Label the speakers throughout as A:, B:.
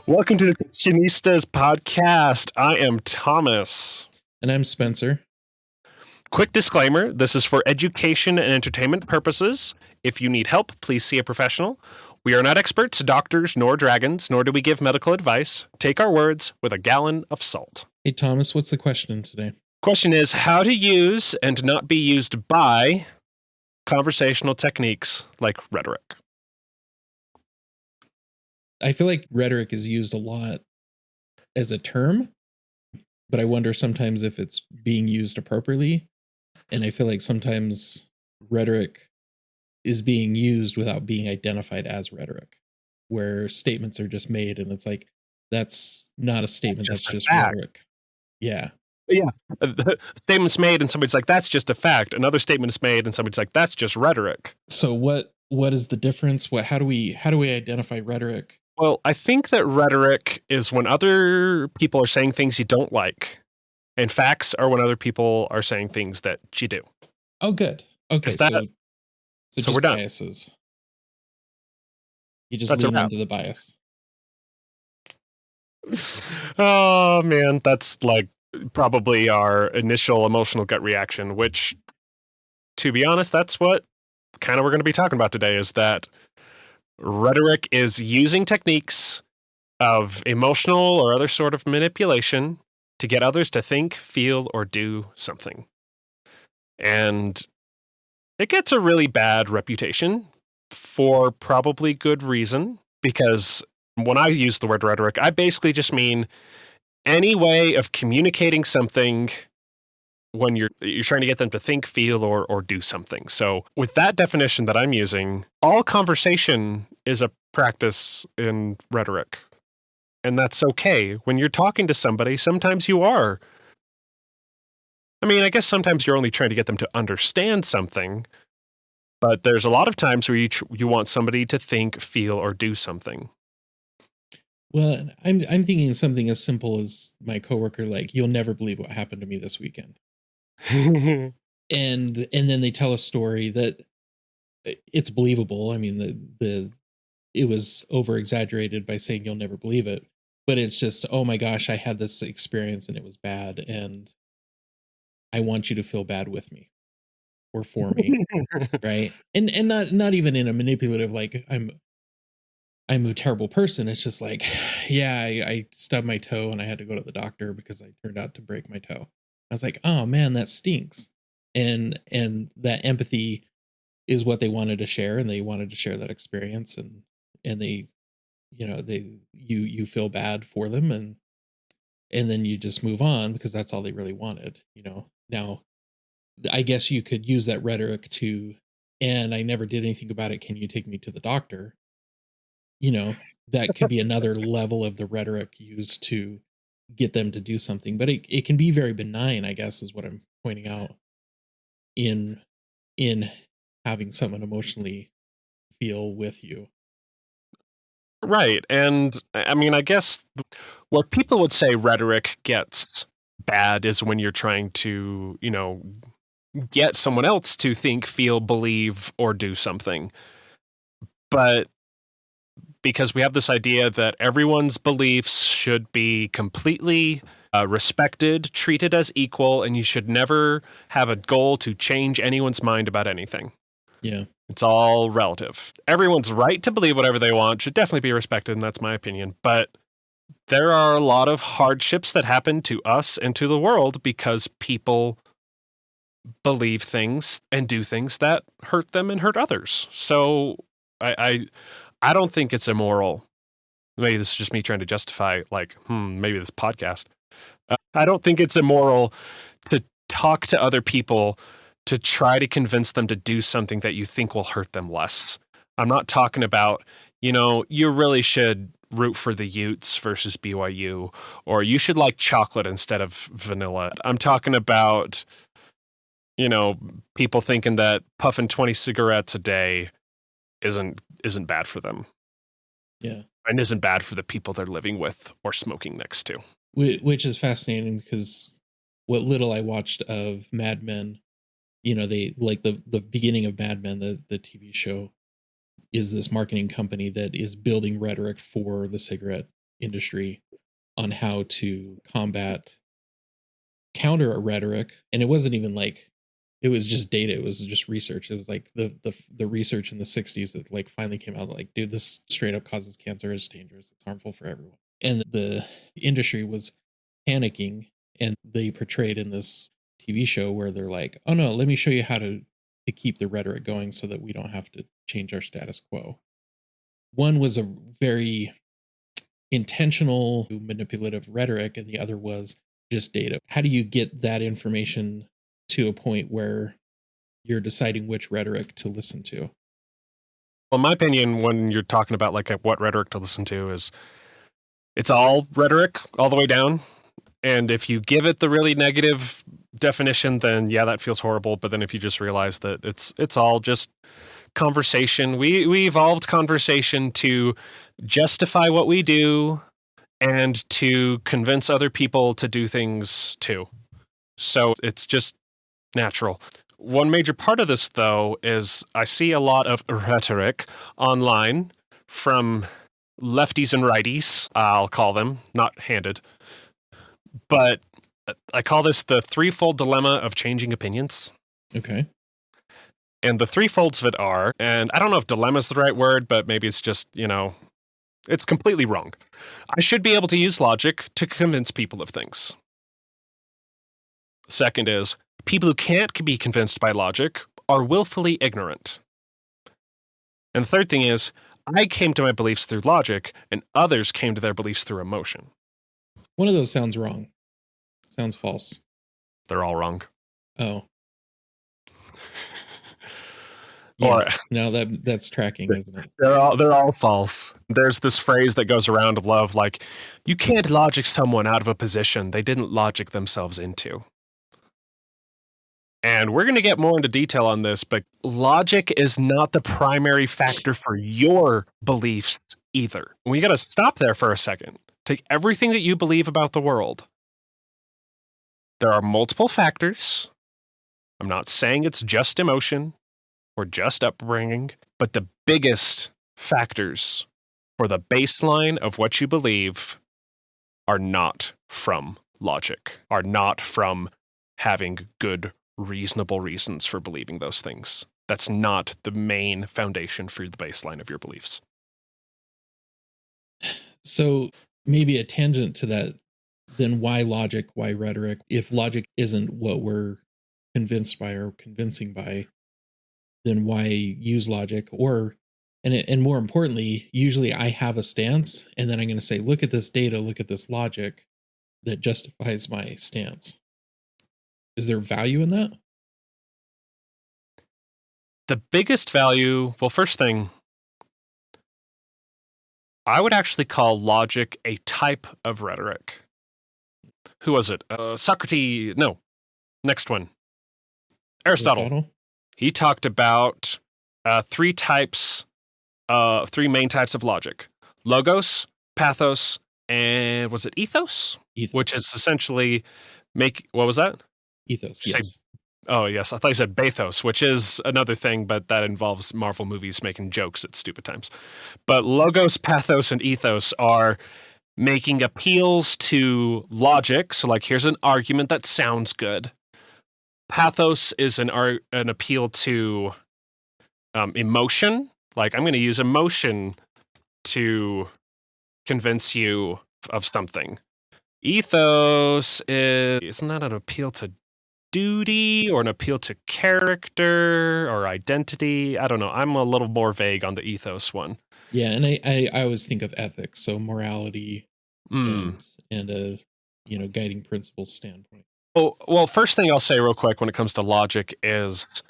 A: Welcome to the Christianistas podcast. I am Thomas.
B: And I'm Spencer.
A: Quick disclaimer, this is for education and entertainment purposes. If you need help, please see a professional. We are not experts, doctors, nor dragons, nor do we give medical advice. Take our words with a gallon of salt.
B: Hey, Thomas, what's the question today?
A: Question is how to use and not be used by conversational techniques like rhetoric.
B: I feel like rhetoric is used a lot as a term, but I wonder sometimes if it's being used appropriately. And I feel like sometimes rhetoric is being used without being identified as rhetoric, where statements are just made and it's like, that's not a statement, that's just rhetoric. Yeah.
A: Yeah. Statement's made and somebody's like, that's just a fact. Another statement is made and somebody's like, that's just rhetoric.
B: So what is the difference? How do we identify rhetoric?
A: Well, I think that rhetoric is when other people are saying things you don't like, and facts are when other people are saying things that you do.
B: Oh, good. Okay, so
A: we're done.
B: Biases. You just lean into the bias.
A: Oh, man, that's like probably our initial emotional gut reaction, which, to be honest, that's what kind of we're going to be talking about today, is that rhetoric is using techniques of emotional or other sort of manipulation to get others to think, feel, or do something. And it gets a really bad reputation for probably good reason, because when I use the word rhetoric, I basically just mean any way of communicating something when you're trying to get them to think, feel, or do something. So with that definition that I'm using, all conversation is a practice in rhetoric. And that's okay. When you're talking to somebody, sometimes you are. I mean, I guess sometimes you're only trying to get them to understand something, but there's a lot of times where you want somebody to think, feel, or do something.
B: Well, I'm thinking of something as simple as my coworker, like, you'll never believe what happened to me this weekend. and then they tell a story that it's believable. I mean, it was over exaggerated by saying you'll never believe it, but it's just, oh my gosh, I had this experience and it was bad, and I want you to feel bad with me or for me, right? And not even in a manipulative, like I'm a terrible person. It's just like, yeah, I stubbed my toe and I had to go to the doctor because I turned out to break my toe. I was like, oh man, that stinks. And that empathy is what they wanted to share, and they wanted to share that experience, and they, you feel bad for them, and then you just move on because that's all they really wanted, Now, I guess you could use that rhetoric to, and I never did anything about it, can you take me to the doctor? That could be another level of the rhetoric used to get them to do something, but it can be very benign, I guess, is what I'm pointing out, in having someone emotionally feel with you.
A: Right. And I mean, I guess what people would say rhetoric gets bad is when you're trying to, get someone else to think, feel, believe, or do something. But because we have this idea that everyone's beliefs should be completely respected, treated as equal, and you should never have a goal to change anyone's mind about anything.
B: Yeah.
A: It's all relative. Everyone's right to believe whatever they want should definitely be respected, and that's my opinion. But there are a lot of hardships that happen to us and to the world because people believe things and do things that hurt them and hurt others. So I don't think it's immoral. Maybe this is just me trying to justify, like, maybe this podcast. I don't think it's immoral to talk to other people to try to convince them to do something that you think will hurt them less. I'm not talking about, you really should root for the Utes versus BYU, or you should like chocolate instead of vanilla. I'm talking about, people thinking that puffing 20 cigarettes a day isn't bad for them.
B: Yeah.
A: And isn't bad for the people they're living with or smoking next to.
B: Which is fascinating, because what little I watched of Mad Men, they, like, the beginning of Mad Men, the TV show, is this marketing company that is building rhetoric for the cigarette industry on how to counter a rhetoric. And it wasn't even like, it was just data. It was just research. It was like the research in the 60s that like finally came out like, dude, this straight up causes cancer. It's dangerous. It's harmful for everyone. And the industry was panicking, and they portrayed in this TV show where they're like, oh no, let me show you how to keep the rhetoric going so that we don't have to change our status quo. One was a very intentional manipulative rhetoric, and the other was just data. How do you get that information to a point where you're deciding which rhetoric to listen to?
A: Well, in my opinion, when you're talking about like what rhetoric to listen to, is it's all rhetoric all the way down. And if you give it the really negative definition, then yeah, that feels horrible. But then if you just realize that it's all just conversation, we evolved conversation to justify what we do and to convince other people to do things too. So it's just natural. One major part of this, though, is I see a lot of rhetoric online from lefties and righties, I'll call them, not handed. But I call this the threefold dilemma of changing opinions.
B: Okay.
A: And the threefolds of it are, and I don't know if dilemma is the right word, but maybe it's just, it's completely wrong. I should be able to use logic to convince people of things. Second is, people who can't be convinced by logic are willfully ignorant. And the third thing is, I came to my beliefs through logic, and others came to their beliefs through emotion.
B: One of those sounds wrong. Sounds false.
A: They're all wrong.
B: Oh.
A: Or
B: no, that's tracking, isn't it?
A: They're all false. There's this phrase that goes around of love, like, you can't logic someone out of a position they didn't logic themselves into. And we're going to get more into detail on this, but logic is not the primary factor for your beliefs either. We got to stop there for a second. Take everything that you believe about the world. There are multiple factors. I'm not saying it's just emotion or just upbringing, but the biggest factors for the baseline of what you believe are not from logic, are not from having good, reasonable reasons for believing those things. That's not the main foundation for the baseline of your beliefs.
B: So maybe a tangent to that, then why logic, why rhetoric? If logic isn't what we're convinced by or convincing by, then why use logic? And more importantly, usually I have a stance, and then I'm going to say, look at this data, look at this logic that justifies my stance. Is there value in that?
A: The biggest value, well, first thing, I would actually call logic a type of rhetoric. Who was it? Socrates, no. Next one. Aristotle. He talked about three main types of logic. Logos, pathos, and was it ethos? Which is essentially what was that?
B: Ethos, yes.
A: Oh, yes. I thought you said bathos, which is another thing, but that involves Marvel movies making jokes at stupid times. But logos, pathos, and ethos are making appeals to logic. So, like, here's an argument that sounds good. Pathos is an appeal to emotion. Like, I'm going to use emotion to convince you of something. Ethos isn't that an appeal to duty or an appeal to character or identity? I don't know. I'm a little more vague on the ethos one.
B: Yeah, and I always think of ethics, so morality and a guiding principles standpoint.
A: Oh, well, first thing I'll say real quick when it comes to logic is,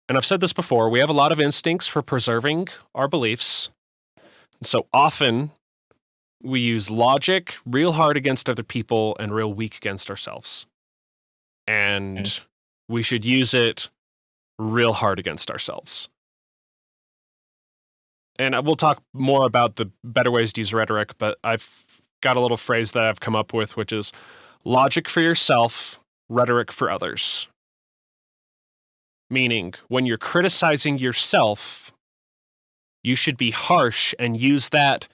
A: and I've said this before, we have a lot of instincts for preserving our beliefs. So often we use logic real hard against other people and real weak against ourselves. And we should use it real hard against ourselves. And we'll talk more about the better ways to use rhetoric, but I've got a little phrase that I've come up with, which is logic for yourself, rhetoric for others. Meaning, when you're criticizing yourself, you should be harsh and use that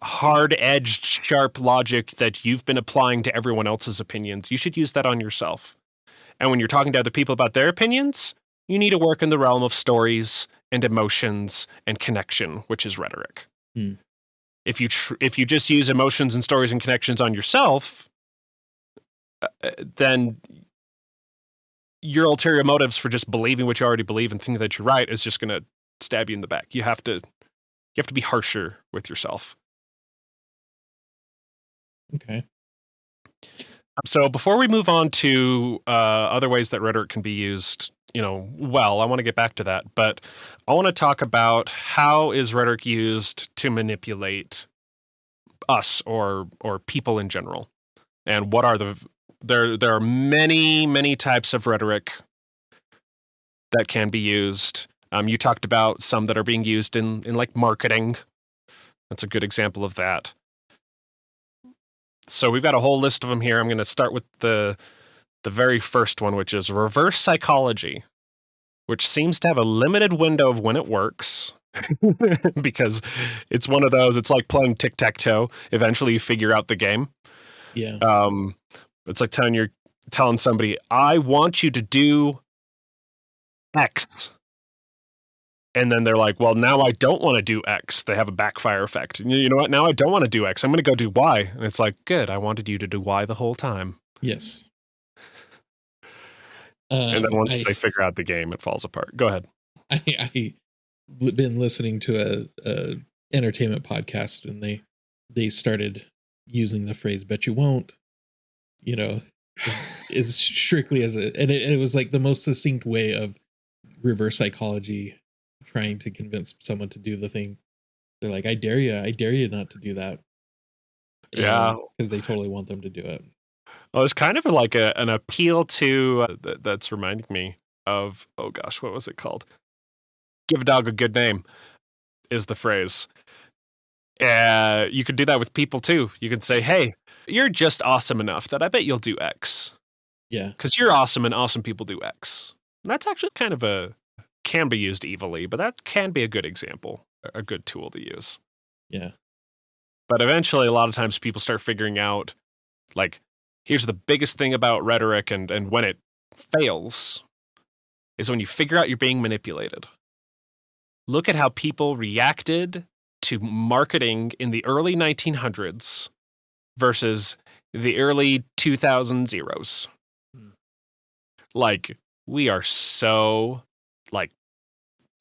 A: hard-edged, sharp logic that you've been applying to everyone else's opinions. You should use that on yourself. And when you're talking to other people about their opinions, you need to work in the realm of stories and emotions and connection, which is rhetoric.
B: Hmm.
A: If you just use emotions and stories and connections on yourself, then your ulterior motives for just believing what you already believe and thinking that you're right is just going to stab you in the back. You have to be harsher with yourself.
B: Okay.
A: So before we move on to other ways that rhetoric can be used, well, I want to get back to that, but I want to talk about how is rhetoric used to manipulate us or people in general, and what are there are many types of rhetoric that can be used. You talked about some that are being used in like marketing. That's a good example of that. So we've got a whole list of them here. I'm going to start with the very first one, which is reverse psychology, which seems to have a limited window of when it works. Because it's one of those, it's like playing tic-tac-toe. Eventually you figure out the game.
B: Yeah.
A: It's like telling somebody, I want you to do X. And then they're like, well, now I don't want to do X. They have a backfire effect. You know what? Now I don't want to do X. I'm going to go do Y. And it's like, good. I wanted you to do Y the whole time.
B: Yes.
A: And then once they figure out the game, it falls apart. Go ahead.
B: I've been listening to a entertainment podcast, and they started using the phrase "bet you won't." Is strictly as and it was like the most succinct way of reverse psychology trying to convince someone to do the thing. They're like, I dare you not to do that.
A: Yeah,
B: because they totally want them to do it.
A: Well, it's kind of like an appeal to that's reminding me of, oh gosh, what was it called? Give a dog a good name is the phrase. You could do that with people too. You could say, hey, you're just awesome enough that I bet you'll do X.
B: Yeah.
A: Because you're awesome and awesome people do X. And that's actually kind of can be used evilly, but that can be a good example, a good tool to use.
B: Yeah.
A: But eventually, a lot of times people start figuring out, like, here's the biggest thing about rhetoric and when it fails is when you figure out you're being manipulated. Look at how people reacted to marketing in the early 1900s versus the early 2000s. Like, we are so, like,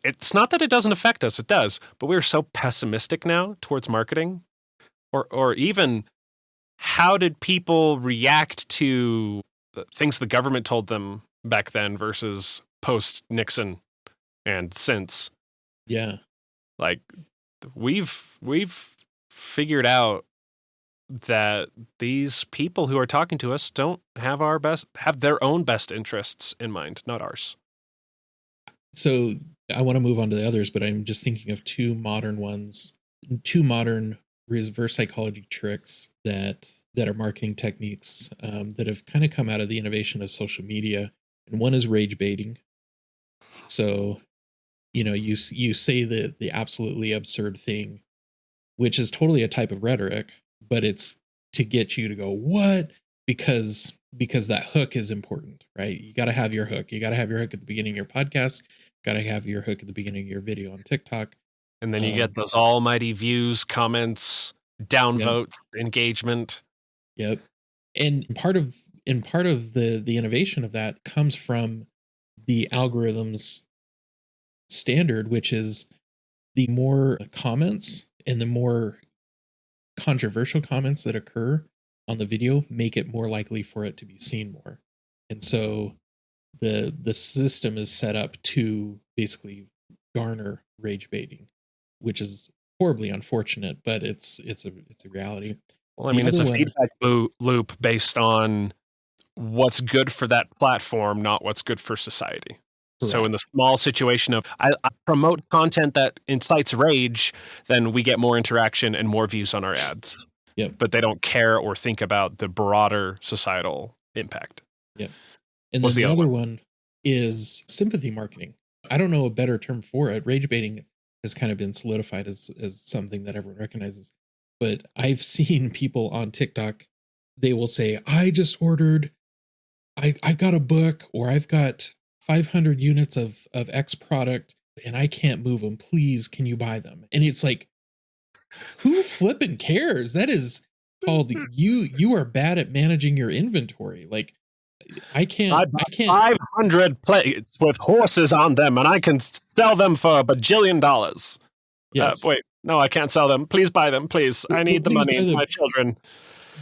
A: it's not that it doesn't affect us, it does, but we're so pessimistic now towards marketing. Or even, how did people react to things the government told them back then versus post-Nixon and since?
B: Yeah.
A: Like, we've figured out that these people who are talking to us don't have their own best interests in mind, not ours.
B: So I want to move on to the others, but I'm just thinking of two modern reverse psychology tricks that are marketing techniques that have kind of come out of the innovation of social media. And one is rage baiting. So, you say the absolutely absurd thing, which is totally a type of rhetoric, but it's to get you to go, what? Because that hook is important, right? You got to have your hook. You got to have your hook at the beginning of your podcast. Got to have your hook at the beginning of your video on TikTok.
A: And then you get those almighty views, comments, downvotes, engagement.
B: Yep. And part of the innovation of that comes from the algorithm's standard, which is the more comments and the more controversial comments that occur on the video make it more likely for it to be seen more. And so the system is set up to basically garner rage baiting, which is horribly unfortunate, but it's a reality.
A: Well, I mean, it's a feedback loop based on what's good for that platform, not what's good for society. Correct. So in the small situation of I promote content that incites rage, then we get more interaction and more views on our ads.
B: Yep.
A: But they don't care or think about the broader societal impact.
B: Yep. And then the other one is sympathy marketing. I don't know a better term for it. Rage baiting has kind of been solidified as something that everyone recognizes. but I've seen people on TikTok, they will say, I just ordered, I got a book, or I've got 500 units of X product and I can't move them. Please, can you buy them? And it's like, who flipping cares? That is called you are bad at managing your inventory. Like I
A: I
B: can't,
A: bought
B: I can't,
A: 500 plates with horses on them, and I can sell them for a bajillion dollars.
B: yes.
A: Wait, no, I can't sell them. Please buy them, please. I
B: Well,
A: need the
B: please
A: money.
B: buy them.
A: My children.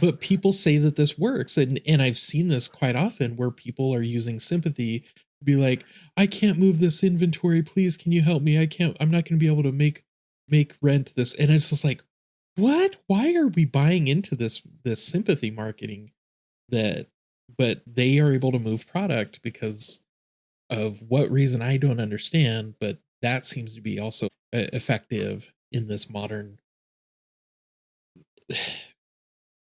B: But people say that this works, and I've seen this quite often where people are using sympathy to be like, I can't move this inventory, please can you help me? I'm not going to be able to make rent this. And it's just like, what? Why are we buying into this sympathy marketing that but they are able to move product because of what reason I don't understand, but that seems to be also effective in this modern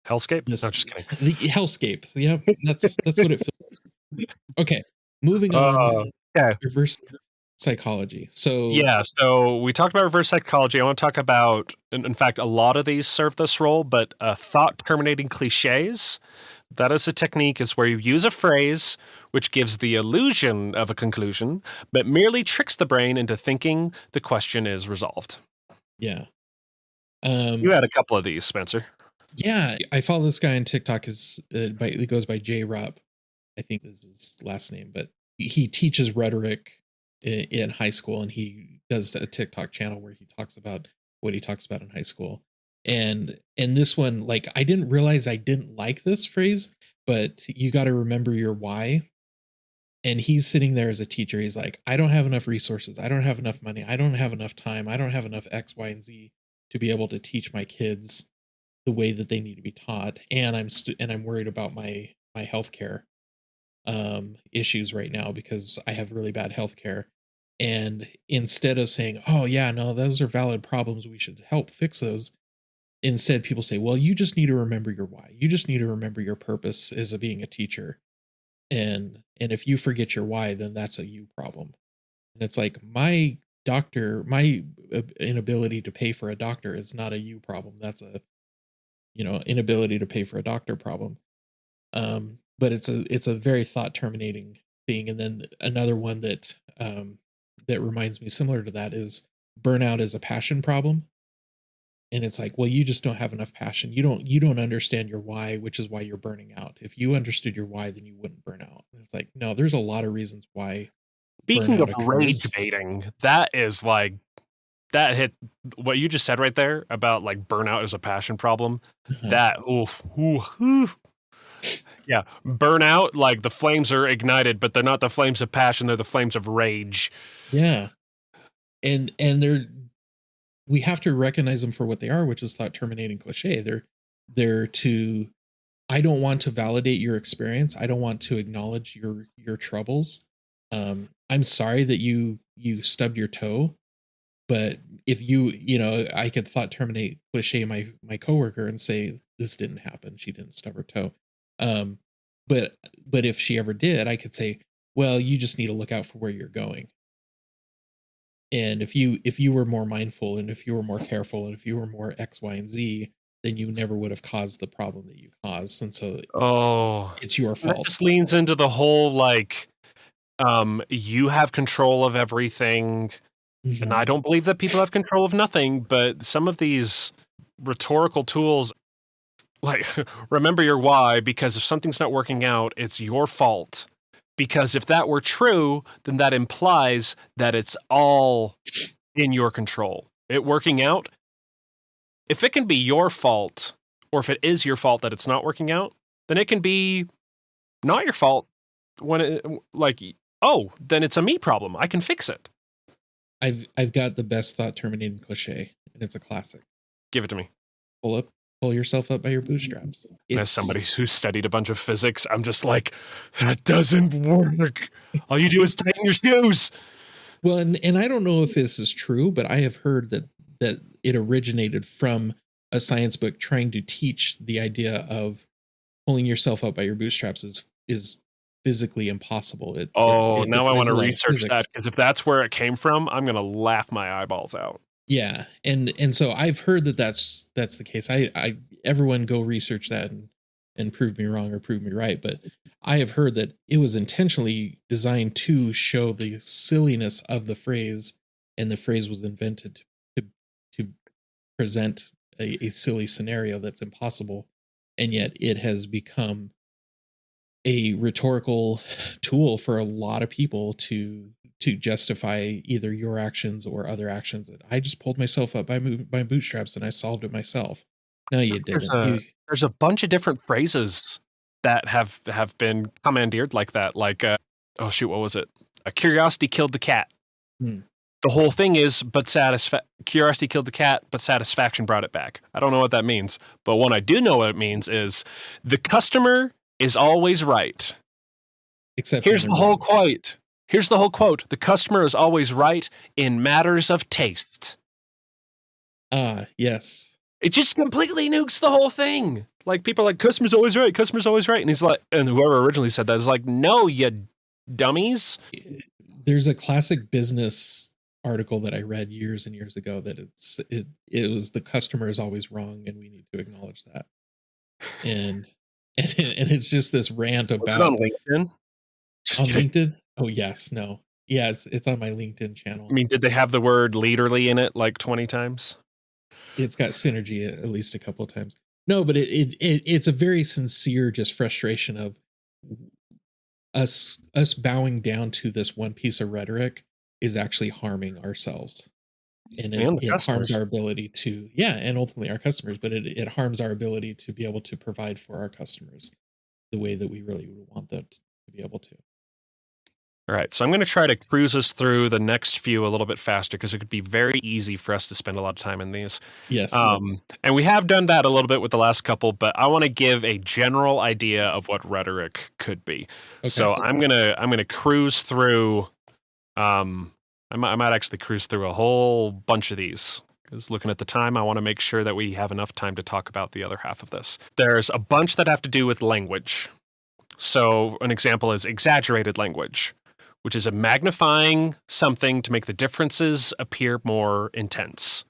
A: Hellscape? No,
B: this
A: just kidding.
B: the hellscape. Yeah, that's what it feels. Okay, moving on.
A: Okay.
B: Reverse psychology. So
A: Yeah, so we talked about reverse psychology. I want to talk about, in fact, a lot of these serve this role, but thought terminating cliches. That is a technique is where you use a phrase which gives the illusion of a conclusion, but merely tricks the brain into thinking the question is resolved.
B: yeah,
A: You had a couple of these, Spencer.
B: yeah. I follow this guy on TikTok. He goes by J Rupp. I think is his last name, but he teaches rhetoric in high school, and he does a TikTok channel where he talks about what he talks about in high school. And this one, like, I didn't realize I didn't like this phrase, but you got to remember your why. And he's sitting there as a teacher. He's like, I don't have enough resources. I don't have enough money. I don't have enough time. I don't have enough X, Y, and Z to be able to teach my kids the way that they need to be taught. And I'm worried about my healthcare issues right now because I have really bad healthcare. And instead of saying, oh yeah, no, those are valid problems, we should help fix those, instead people say, well, you just need to remember your why. You just need to remember your purpose as a being a teacher. And if you forget your why, then that's a you problem. And it's like, my inability to pay for a doctor is not a you problem. That's a, inability to pay for a doctor problem. But it's a very thought terminating thing. And then another one that reminds me similar to that is burnout is a passion problem. And it's like, well, you just don't have enough passion. You don't understand your why, which is why you're burning out. If you understood your why, then you wouldn't burn out. And it's like, no, there's a lot of reasons why
A: Speaking
B: burnout
A: of rage
B: occurs.
A: baiting, that is like that hit what you just said right there about like burnout is a passion problem.
B: Uh-huh.
A: That oof. Yeah, burnout, like the flames are ignited, but they're not the flames of passion, they're the flames of rage.
B: Yeah. And we have to recognize them for what they are, which is thought terminating cliche. They're to, I don't want to validate your experience. I don't want to acknowledge your troubles. I'm sorry that you stubbed your toe, but if I could thought terminate cliche my coworker and say this didn't happen. She didn't stub her toe. Um, but if she ever did, I could say, well, you just need to look out for where you're going. And if you were more mindful, and if you were more careful, and if you were more X, Y, and Z, then you never would have caused the problem that you caused. And so
A: Oh,
B: it's your
A: that
B: fault.
A: just leans into the whole like you have control of everything. And I
B: Mhm.
A: don't believe that people have control of nothing, but some of these rhetorical tools, like, remember your why, because if something's not working out, it's your fault. Because if that were true, then that implies that it's all in your control. It working out, if it can be your fault, or if it is your fault that it's not working out, then it can be not your fault when it, like, oh, then it's a me problem. I can fix it.
B: I've got the best thought terminating cliche, and it's a classic.
A: Give it to me.
B: Pull yourself up by your bootstraps.
A: As
B: It's
A: somebody who studied a bunch of physics, I'm just like, that doesn't work. All you do is tighten your shoes.
B: well, and I don't know if this is true, but I have heard that it originated from a science book trying to teach the idea of pulling yourself up by your bootstraps is physically impossible.
A: Oh,
B: It
A: now I want
B: defies
A: to
B: the laws of
A: research that
B: physics.
A: because if that's where it came from, I'm going to laugh my eyeballs out.
B: Yeah, and so I've heard that that's the case. I everyone go research that and prove me wrong or prove me right, but I have heard that it was intentionally designed to show the silliness of the phrase, and the phrase was invented to to present a silly scenario that's impossible, and yet it has become a rhetorical tool for a lot of people to justify either your actions or other actions. That I just pulled myself up by my bootstraps and I solved it myself. No, you
A: There's
B: didn't.
A: a
B: You
A: there's a bunch of different phrases that have been commandeered like that. Like, oh shoot, what was it? A curiosity killed the cat.
B: hmm,
A: The whole thing is, but curiosity killed the cat, but satisfaction brought it back. I don't know what that means, but what I do know what it means is the customer is always right.
B: except when
A: Here's
B: they're
A: the whole
B: wrong.
A: quote. Here's the whole quote. The customer is always right in matters of taste.
B: Ah, yes.
A: It just completely nukes the whole thing. Like people are like, customer's always right, customer's always right. And he's like, and whoever originally said that is like, no, you dummies.
B: There's a classic business article that I read years and years ago that it was the customer is always wrong and we need to acknowledge that. And and it's just this rant
A: Was it on
B: about
A: LinkedIn? Just
B: on
A: kidding.
B: LinkedIn. Oh yes, no. Yeah, it's on my LinkedIn
A: I
B: channel.
A: mean, did they have the word leaderly in it like 20 times?
B: It's got synergy at least a couple of times. No, but it's a very sincere just frustration of us bowing down to this one piece of rhetoric is actually harming ourselves, and
A: And the
B: it harms
A: customers.
B: our ability to, yeah, and ultimately our customers, but it harms our ability to be able to provide for our customers the way that we really would want them to be able to.
A: All right, so I'm going to try to cruise us through the next few a little bit faster because it could be very easy for us to spend a lot of time in these.
B: Yes.
A: And we have done that a little bit with the last couple, but I want to give a general idea of what rhetoric could be.
B: Okay.
A: So I'm gonna cruise through. I might actually cruise through a whole bunch of these. Because looking at the time, I want to make sure that we have enough time to talk about the other half of this. There's a bunch that have to do with language. So an example is exaggerated language, which is a magnifying something to make the differences appear more intense.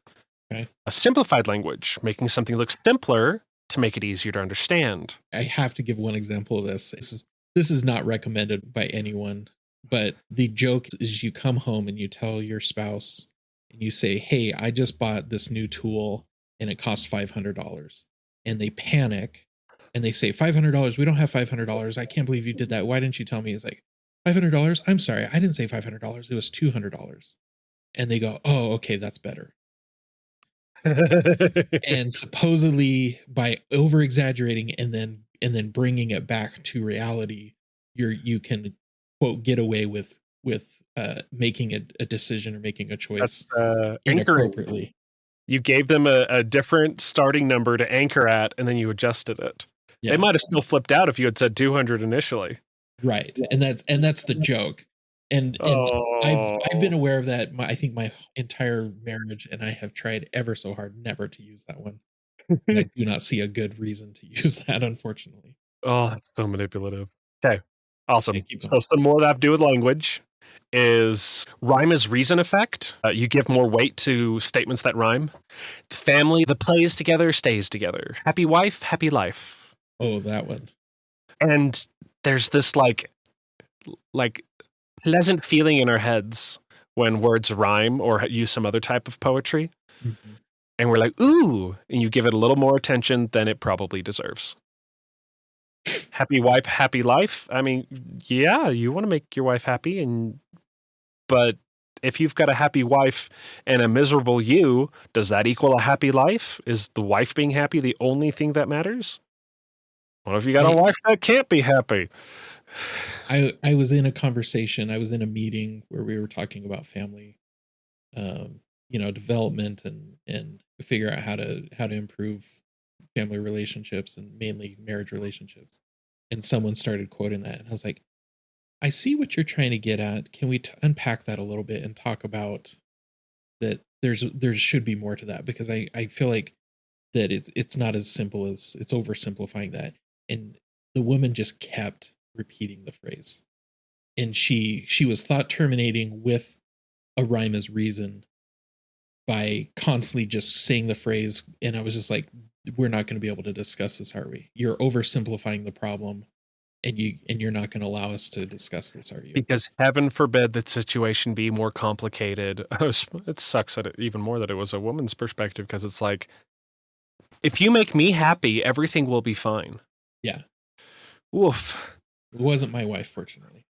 B: Okay.
A: A simplified language, making something look simpler to make it easier to understand.
B: I have to give one example of this. This is not recommended by anyone, but the joke is you come home and you tell your spouse and you say, "Hey, I just bought this new tool and it costs $500." And they panic and they say, "$500? We don't have $500. I can't believe you did that. Why didn't you tell me?" It's like, "$500? I'm sorry. I didn't say $500. It was $200." And they go, "Oh, okay, that's better." And supposedly by over exaggerating and then bringing it back to reality, you can quote get away with making a decision or making a
A: That's
B: choice
A: anchoring.
B: inappropriately.
A: You gave them a different starting number to anchor at, and then you adjusted it. They
B: Yeah,
A: might have still flipped out if you had said 200 initially.
B: right. And that's the joke. And I've been
A: Oh.
B: aware of that. I think my entire marriage, and I have tried ever so hard never to use that one. And I do not see a good reason to use that, unfortunately.
A: Oh, that's so manipulative. Okay,
B: Yeah,
A: awesome.
B: keep going.
A: So some more that have to do with language is rhyme is reason effect. You give more weight to statements that rhyme. The family that plays together stays together. Happy wife, happy life.
B: Oh, that one.
A: And there's this like pleasant feeling in our heads when words rhyme or use some other type of poetry.
B: Mhm.
A: And we're like, ooh, and you give it a little more attention than it probably deserves. Happy wife, happy life. I mean, yeah, you want to make your wife happy, but if you've got a happy wife and a miserable you, does that equal a happy life? Is the wife being happy the only thing that matters? What if you got a
B: I
A: wife that can't be happy?
B: I was in a conversation, I was in a meeting where we were talking about family, development and figure out how to improve family relationships and mainly marriage relationships. And someone started quoting that, and I was like, "I see what you're trying to get at. Can we unpack that a little bit and talk about that? There should be more to that because I feel like that it's not as simple as it's oversimplifying that." And the woman just kept repeating the phrase, and she was thought terminating with a rhyme as reason, by constantly just saying the phrase. And I was just like, we're not going to be able to discuss this, are we? You're oversimplifying the problem, and you're not going to allow us to discuss this, are you?
A: Because heaven forbid that situation be more complicated. It sucks that even more that it was a woman's perspective, because it's like, if you make me happy, everything will be fine.
B: Yeah.
A: Woof.
B: It wasn't my wife, fortunately.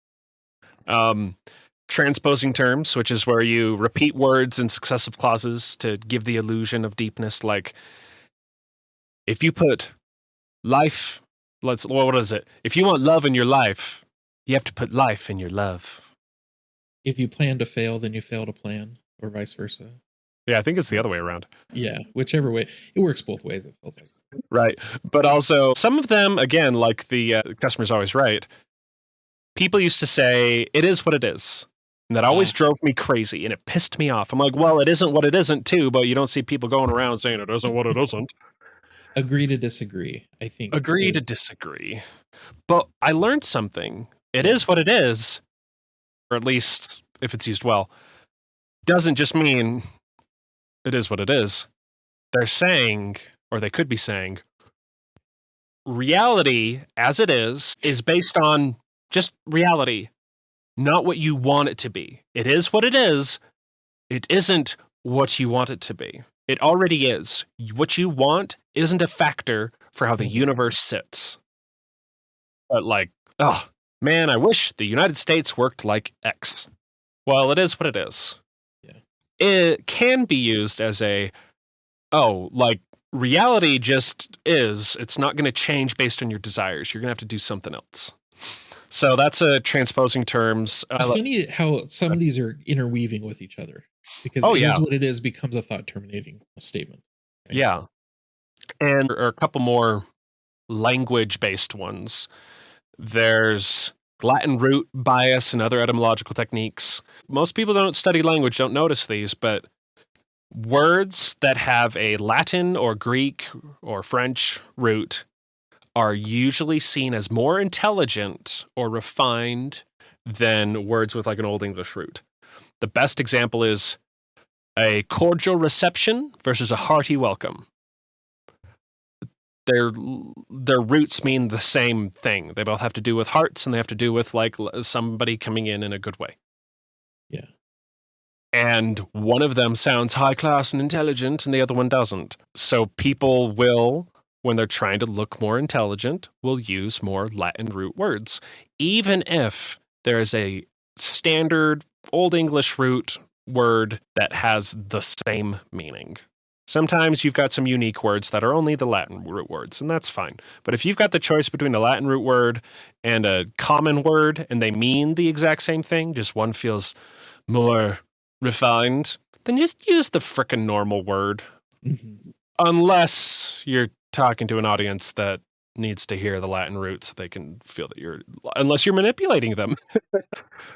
A: Transposing terms, which is where you repeat words in successive clauses to give the illusion of deepness. Like, if you put life, what is it? If you want love in your life, you have to put life in your love.
B: If you plan to fail, then you fail to plan, or vice versa.
A: Yeah, I think it's the other way around.
B: Yeah, whichever way. It works both ways, it feels like.
A: Right. But also, some of them, again, like the customer's always right, people used to say, it is what it is. And that always drove me crazy, and it pissed me off. I'm like, well, it isn't what it isn't, too, but you don't see people going around saying it isn't what it isn't.
B: Agree to disagree, I think.
A: Agree to disagree. But I learned something. It is what it is, or at least if it's used well, doesn't just mean it is what it is. They're saying, or they could be saying, reality as it is based on just reality, not what you want it to be. It is what it is. It isn't what you want it to be. It already is. What you want isn't a factor for how the universe sits. But like, oh, man, I wish the United States worked like X. Well, it is what it is.
B: Yeah.
A: It can be used as like, reality just is. It's not going to change based on your desires. You're going to have to do something else. So that's a transposing terms.
B: It's funny how some of these are interweaving with each other, because it is what it is becomes a thought terminating statement.
A: Right? Yeah. And there are a couple more language based ones. There's Latin root bias and other etymological techniques. Most people don't study language, don't notice these, but words that have a Latin or Greek or French root are usually seen as more intelligent or refined than words with like an Old English root. The best example is a cordial reception versus a hearty welcome. Their roots mean the same thing. They both have to do with hearts, and they have to do with like somebody coming in a good way.
B: Yeah.
A: And one of them sounds high class and intelligent, and the other one doesn't. So people will, when they're trying to look more intelligent, will use more Latin root words, even if there is a standard Old English root word that has the same meaning. Sometimes you've got some unique words that are only the Latin root words, and that's fine. But if you've got the choice between a Latin root word and a common word, and they mean the exact same thing, just one feels more refined, then just use the frickin' normal word. Mm-hmm. Unless you're talking to an audience that needs to hear the Latin root so they can feel that unless you're manipulating them.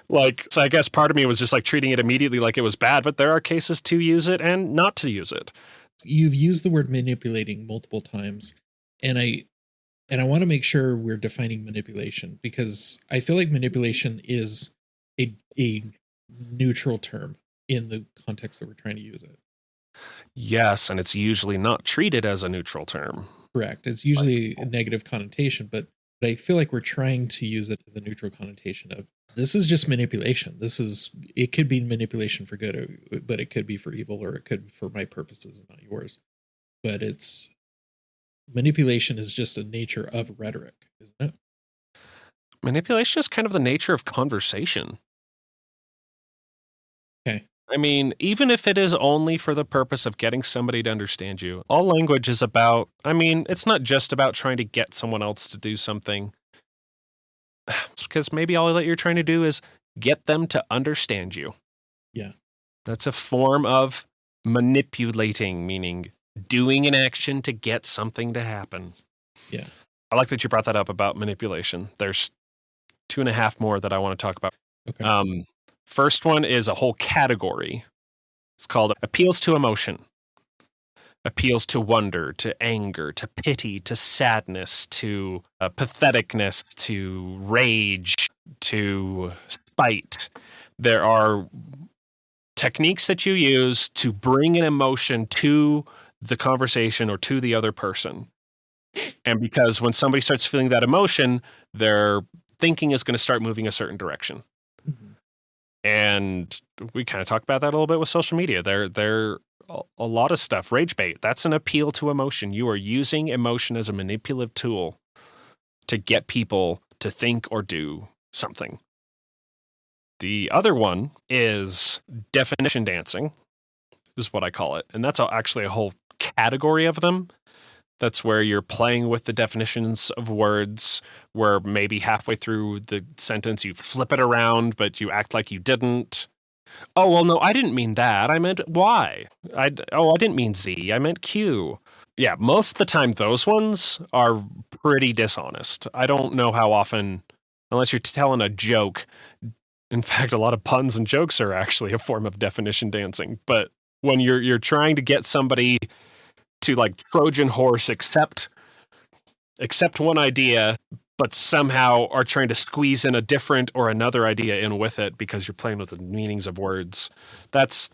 A: Like, so I guess part of me was just like treating it immediately like it was bad, but there are cases to use it and not to use it.
B: You've used the word manipulating multiple times, and I want to make sure we're defining manipulation, because I feel like manipulation is a neutral term in the context that we're trying to use it.
A: Yes, and it's usually not treated as a neutral term.
B: Correct. It's usually a negative connotation, but I feel like we're trying to use it as a neutral connotation of, this is just manipulation. It could be manipulation for good, but it could be for evil, or it could be for my purposes and not yours. But manipulation is just a nature of rhetoric, isn't it?
A: Manipulation is kind of the nature of conversation.
B: Okay.
A: I mean, even if it is only for the purpose of getting somebody to understand you, all language is about, it's not just about trying to get someone else to do something. It's because maybe all that you're trying to do is get them to understand you.
B: Yeah.
A: That's a form of manipulating, meaning doing an action to get something to happen.
B: Yeah.
A: I like that you brought that up about manipulation. There's 2.5 more that I want to talk about.
B: Okay.
A: First one is a whole category. It's called appeals to emotion. Appeals to wonder, to anger, to pity, to sadness, to patheticness, to rage, to spite. There are techniques that you use to bring an emotion to the conversation or to the other person. And because when somebody starts feeling that emotion, their thinking is going to start moving a certain direction.
B: Mm-hmm.
A: And we kind of talked about that a little bit with social media. There a lot of stuff. Rage bait, that's an appeal to emotion. You are using emotion as a manipulative tool to get people to think or do something. The other one is definition dancing, is what I call it. And that's actually a whole category of them. That's where you're playing with the definitions of words, where maybe halfway through the sentence you flip it around, but you act like you didn't. Oh, well, no, I didn't mean that. I meant Y. I didn't mean Z. I meant Q. Yeah, most of the time those ones are pretty dishonest. I don't know how often, unless you're telling a joke. In fact, a lot of puns and jokes are actually a form of definition dancing. But when you're trying to get somebody to like Trojan horse accept one idea, but somehow are trying to squeeze in a different or another idea in with it because you're playing with the meanings of words, that's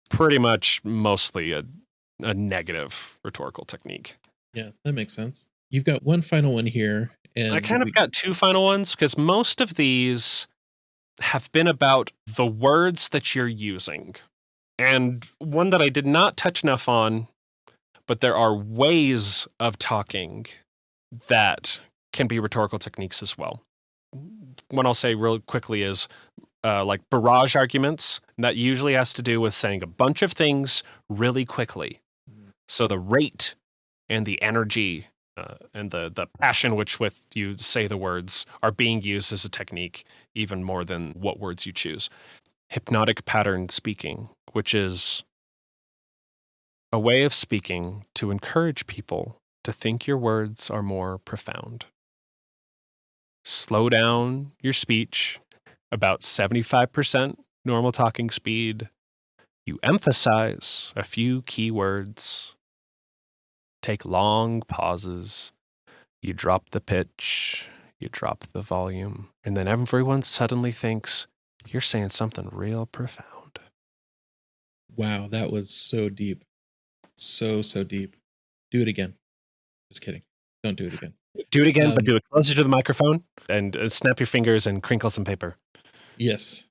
A: pretty much mostly a negative rhetorical technique.
B: Yeah, that makes sense. You've got one final one here. And
A: I kind of got two final ones because most of these have been about the words that you're using. And one that I did not touch enough on, but there are ways of talking that can be rhetorical techniques as well. One I'll say real quickly is like barrage arguments. That usually has to do with saying a bunch of things really quickly. So the rate and the energy and the passion with you say the words are being used as a technique even more than what words you choose. Hypnotic pattern speaking, which is a way of speaking to encourage people to think your words are more profound. Slow down your speech about 75% normal talking speed. You emphasize a few key words. Take long pauses. You drop the pitch. You drop the volume. And then everyone suddenly thinks you're saying something real profound.
B: Wow, that was so deep. So deep. Do it again. Just kidding. Don't do it again.
A: Do it again, but do it closer to the microphone and snap your fingers and crinkle some paper.
B: Yes.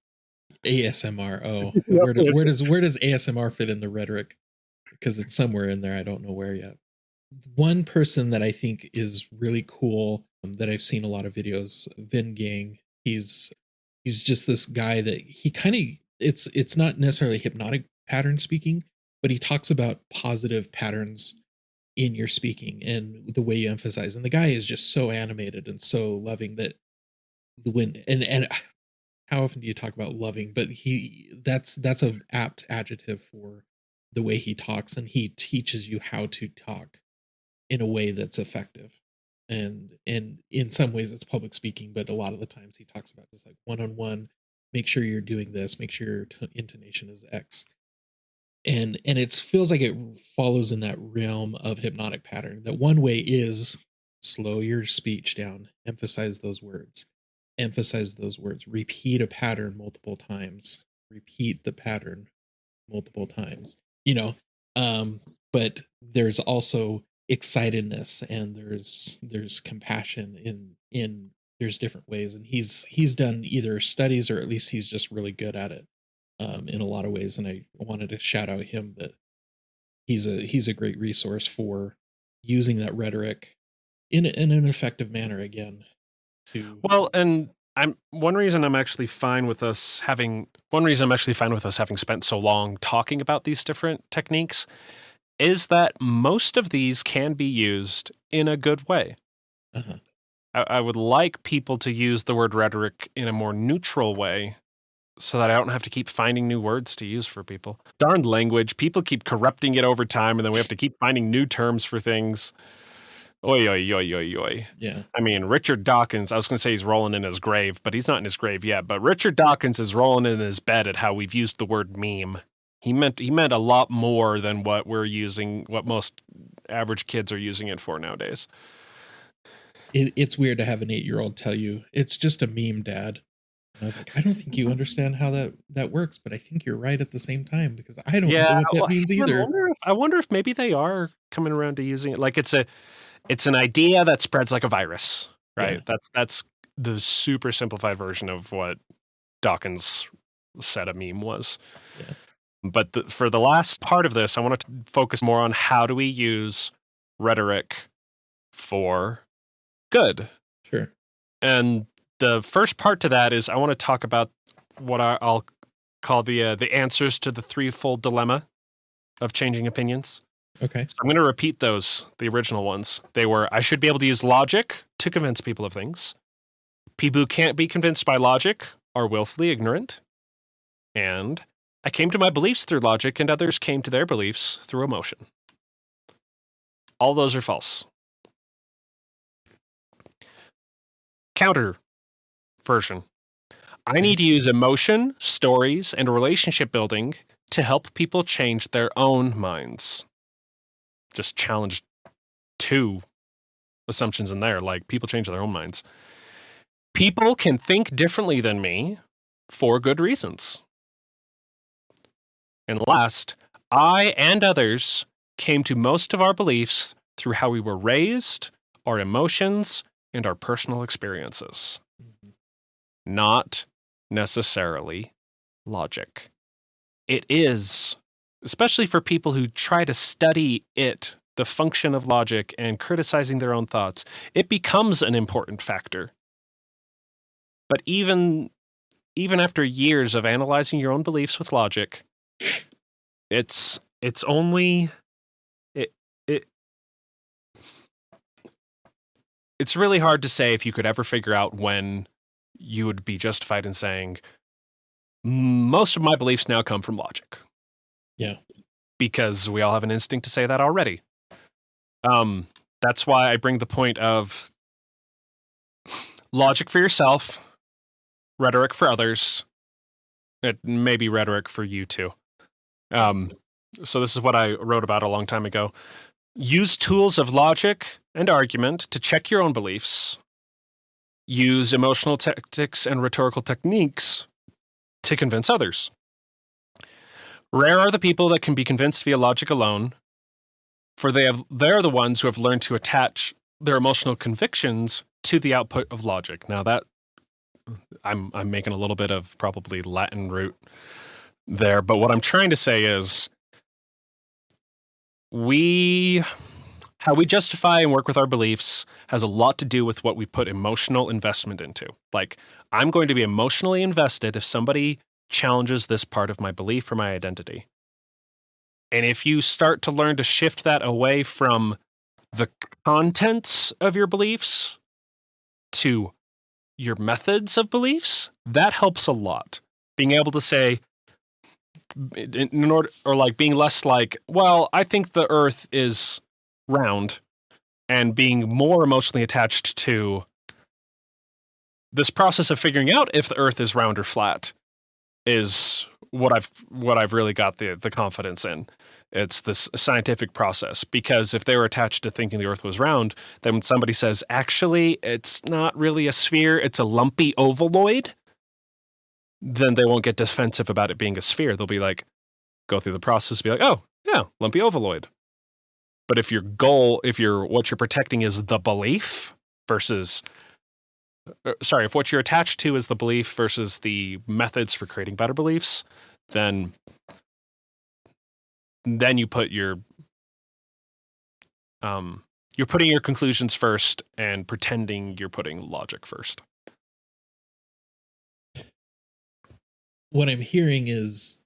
B: ASMR. Oh, where does ASMR fit in the rhetoric? Because it's somewhere in there. I don't know where yet. One person that I think is really cool that I've seen a lot of videos, Vin Gang. He's just this guy that he kind of it's not necessarily hypnotic pattern speaking, but he talks about positive patterns in your speaking and the way you emphasize. And the guy is just so animated and so loving that when and how often do you talk about loving? But that's a apt adjective for the way he talks, and he teaches you how to talk in a way that's effective. And in some ways it's public speaking, but a lot of the times he talks about just like one-on-one, make sure you're doing this, make sure your intonation is X. And it feels like it follows in that realm of hypnotic pattern. That one way is slow your speech down, emphasize those words, repeat a pattern multiple times, repeat the pattern multiple times, but there's also excitedness, and there's compassion in there's different ways. And he's done either studies, or at least he's just really good at it in a lot of ways. And I wanted to shout out him that he's a great resource for using that rhetoric in an effective manner again.
A: And one reason I'm actually fine with us having spent so long talking about these different techniques is that most of these can be used in a good way.
B: Uh-huh.
A: I would like people to use the word rhetoric in a more neutral way so that I don't have to keep finding new words to use for people. Darn language. People keep corrupting it over time, and then we have to keep finding new terms for things. Oi, oi, oi, oi, oi.
B: Yeah.
A: I mean, Richard Dawkins, I was going to say he's rolling in his grave, but he's not in his grave yet. But Richard Dawkins is rolling in his bed at how we've used the word meme. He meant a lot more than what we're using, what most average kids are using it for nowadays.
B: It's weird to have an 8-year-old tell you it's just a meme, Dad. I was like, I don't think you understand how that works, but I think you're right at the same time because I don't
A: Yeah,
B: know what that
A: well,
B: means
A: I
B: either.
A: wonder if maybe they are coming around to using it. Like it's an idea that spreads like a virus,
B: Yeah,
A: right? That's the super simplified version of what Dawkins said a meme was.
B: yeah,
A: But for the last part of this, I want to focus more on how do we use rhetoric for good.
B: sure.
A: And the first part to that is I want to talk about what I'll call the answers to the threefold dilemma of changing opinions.
B: Okay,
A: So I'm going to repeat those, the original ones. They were I should be able to use logic to convince people of things. People who can't be convinced by logic are willfully ignorant. And I came to my beliefs through logic, and others came to their beliefs through emotion. All those are false. Counter version. I need to use emotion, stories, and relationship building to help people change their own minds. Just challenge two assumptions in there, like people change their own minds. People can think differently than me for good reasons. And last, I and others came to most of our beliefs through how we were raised, our emotions, and our personal experiences. Not necessarily logic. It is, especially for people who try to study it, the function of logic and criticizing their own thoughts, it becomes an important factor. But even after years of analyzing your own beliefs with logic, it's only it, it it's really hard to say if you could ever figure out when you would be justified in saying most of my beliefs now come from logic.
B: yeah,
A: Because we all have an instinct to say that already. That's why I bring the point of logic for yourself, rhetoric for others. It may be rhetoric for you too. So this is what I wrote about a long time ago. Use tools of logic and argument to check your own beliefs. Use emotional tactics and rhetorical techniques to convince others. Rare are the people that can be convinced via logic alone, for they're the ones who have learned to attach their emotional convictions to the output of logic. Now that I'm making a little bit of probably Latin root there, but what I'm trying to say is how we justify and work with our beliefs has a lot to do with what we put emotional investment into. Like, I'm going to be emotionally invested if somebody challenges this part of my belief or my identity. And if you start to learn to shift that away from the contents of your beliefs to your methods of beliefs, that helps a lot. Being able to say, in order, or like being less like, well, I think the earth is round, and being more emotionally attached to this process of figuring out if the earth is round or flat is what I've really got the confidence in. It's this scientific process, because if they were attached to thinking the earth was round, then when somebody says, actually, it's not really a sphere, it's a lumpy ovaloid, then they won't get defensive about it being a sphere. They'll be like, go through the process, be like, oh, yeah, lumpy ovaloid. But if what you're protecting is the belief versus, if what you're attached to is the belief versus the methods for creating better beliefs, then you put you're putting your conclusions first and pretending you're putting logic first.
B: what I'm hearing is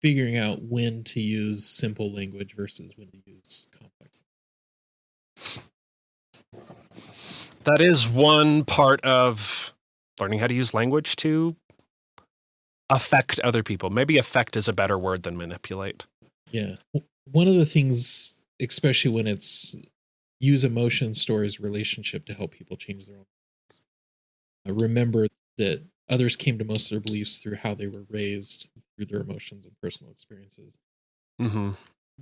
B: figuring out when to use simple language versus when to use complex.
A: That is one part of learning how to use language to affect other people. Maybe affect is a better word than manipulate.
B: Yeah. One of the things, especially when it's use emotion, stories, relationship to help people change their own minds. Remember that others came to most of their beliefs through how they were raised, through their emotions and personal experiences.
A: Mm-hmm.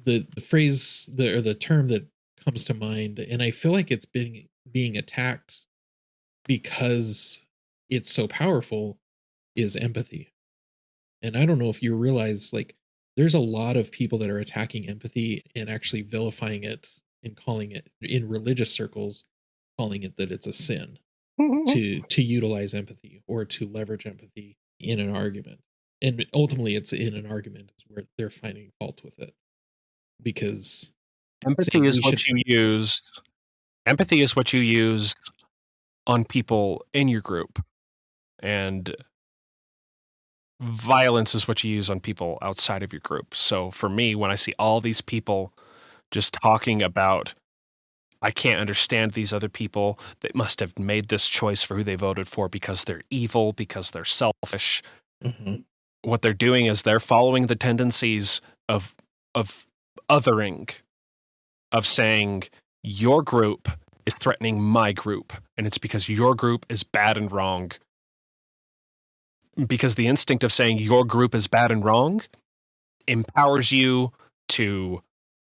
B: The phrase, the term that comes to mind, and I feel like it's being attacked because it's so powerful, is empathy. And I don't know if you realize, like, there's a lot of people that are attacking empathy and actually vilifying it and calling it, in religious circles, calling it that it's a sin to utilize empathy or to leverage empathy in an argument. And ultimately it's in an argument is where they're finding fault with it, because
A: Empathy
B: saying
A: is
B: we
A: what
B: should,
A: you use. Empathy is what you use on people in your group, and violence is what you use on people outside of your group. So for me, when I see all these people just talking about, I can't understand these other people, they must have made this choice for who they voted for because they're evil, because they're selfish.
B: Mhm.
A: What they're doing is they're following the tendencies of of othering, of saying your group is threatening my group, and it's because your group is bad and wrong. Because the instinct of saying your group is bad and wrong empowers you to